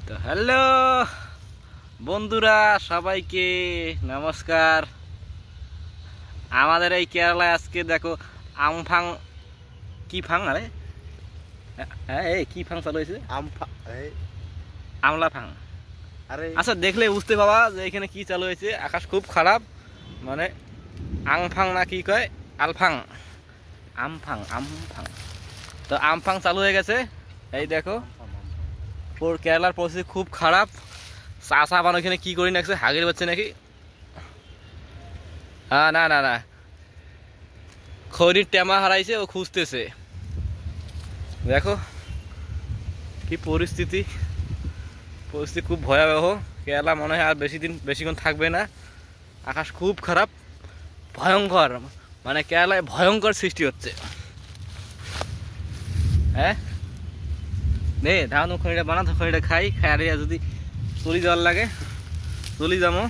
তো হ্যালো বন্ধুরা, সবাইকে নমস্কার। আমাদের এই কেরালায় আজকে দেখো আমফাং কি ফাং, আরে হ্যাঁ এই কি ফাং চালু হয়েছে, আমলা ফাং। আরে আচ্ছা, দেখলে বুঝতে পাবা যে এখানে কি চালু হয়েছে। আকাশ খুব খারাপ, মানে আংফাং না কি কয়, আলফাং, আমফাং আমফাং। তো আমফাং চালু হয়ে গেছে। এই দেখো কেরালার পরিস্থিতি খুব খারাপ। চা বানো এখানে কি করি নাকছে, হাগির বাচ্চা নাকি? হ্যাঁ, না না না, খড়ির টেমা হারাইছে, ও খুঁজতেছে। দেখো কি পরিস্থিতি, পরিস্থিতি খুব ভয়াবহ। কেরালা মনে হয় আর বেশিক্ষণ থাকবে না। আকাশ খুব খারাপ, ভয়ঙ্কর, মানে কেরালায় ভয়ঙ্কর সৃষ্টি হচ্ছে। হ্যাঁ নে ধান খড়িটা বানাতো, খড়িটা খাই আর যদি চলি যাওয়ার লাগে চলি যাবো,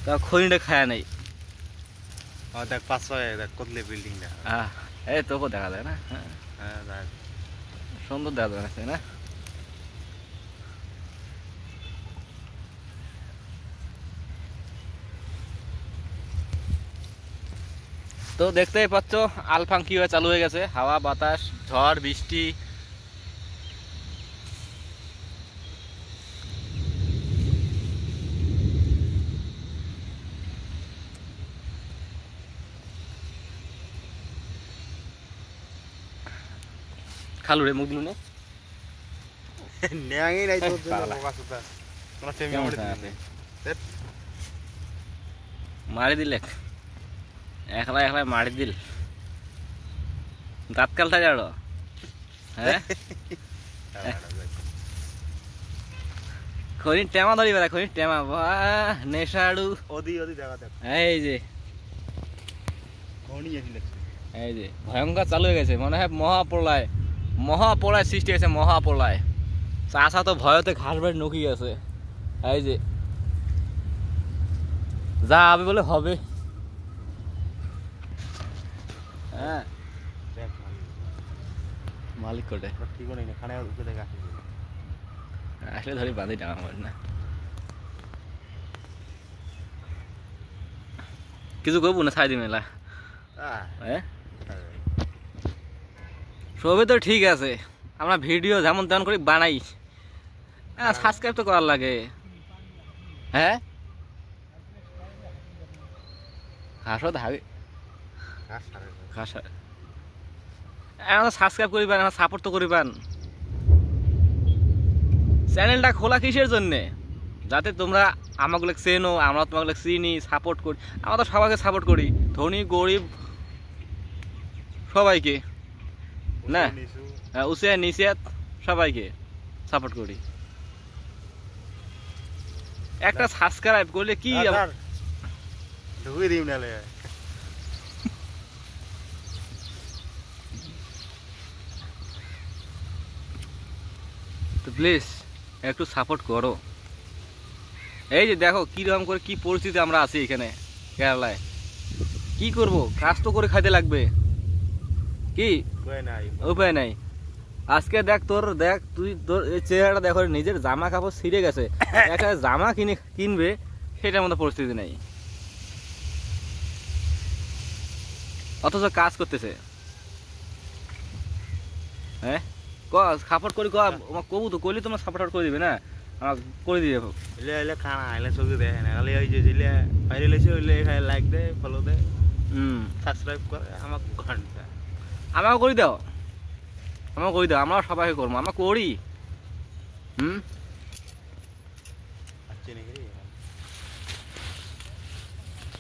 তা খড়িটা খায়া নেই। দেখ পাঁচশো দেখ কতলে বিল্ডিং দেখা, হ্যাঁ এই তোকে দেখা যায় না? হ্যাঁ সুন্দর দেখা যাচ্ছে না? তো দেখতেই পাচ্ছ আলফাং কিভাবে চালু হয়ে গেছে। হাওয়া বাতাস, ঝড় বৃষ্টি। খালু রে মুখ দিলু নেয়াঙই নাই তোর জন্য বোকা সুতা তোরা ফেমি মারি দিলে, একলা একলা মারি দিল। দাঁতকালটা জানো? হ্যাঁ খনি টেমা ধরি বেড়া, খনি টেমা, বাহ নেশাড়ু। ওদি ওদি দেখা দেখ, এই যে খনি আসি লাগছে। এই যে ভয়ঙ্কর চালু হয়ে গেছে, মনে হয় মহাপ্রলয়, মহাপ্রলয় সৃষ্টি হয়েছে, মহাপ্রলয়। চাষা তো ভয়তে ঘাস বাড়ি নকি গেছে। এই যে যা হবে বলে হবে। হ্যাঁ মালিক কোটে ঠিক নেই, খানে উঠে দেখে আসি, আসলে ধরি বাঁধি টাকা মারি না। কিছু করবো না, ছাই দি মেলা। হ্যাঁ সবই তো ঠিক আছে, আমরা ভিডিও যেমন তেমন করে বানাই, হ্যাঁ সাবস্ক্রাইব তো করার লাগে। হ্যাঁ হাসো ধাগে ঘাস, সাবস্ক্রাইব করিবেন, সাপোর্ট তো করিবেন। চ্যানেলটা খোলা কিসের জন্যে? যাতে তোমরা আমাগুলো চেনো, আমরা তোমাগুলো চিনি, সাপোর্ট করি। আমরা তো সবাইকে সাপোর্ট করি, ধনী গরিব সবাইকে, না উসে নিচে সবাইকে সাপোর্ট করি। একটা সাবস্ক্রাইব করলে কি ঢুকে দিই নালে। তো প্লিজ একটু সাপোর্ট করো। এই যে দেখো কিরকম করে কি পরিস্থিতি আমরা আছি এখানে কেরালায়। কি করব, কাজ তো করে খাইতে লাগবে, কি উপায় নাই। আজকে দেখ দেখ তুই তোর এই চেহারাটা দেখো, নিজের জামা কাপড় ছিঁড়ে গেছে, একটা জামা কিনবে সেটার মতো পরিস্থিতি নেই, অথচ কাজ করতেছে। হ্যাঁ সাপোর্ট করি, কবু তো করলে তোমরা সাপোর্ট করে দিবে না, আমার করে দিয়ে যাবো। এলে খানা এলে ছবি দেখে না, খালি ওই যে বাইরে লেছে ওইলে খাই লাইক দে, ফলো দে, সাবস্ক্রাইব করে আমাকে ঘন্টা। আমাকে করে দাও, আমাকে করে দাও, আমরা সবাইকে করবো, আমরা করি। আচ্ছা নাকি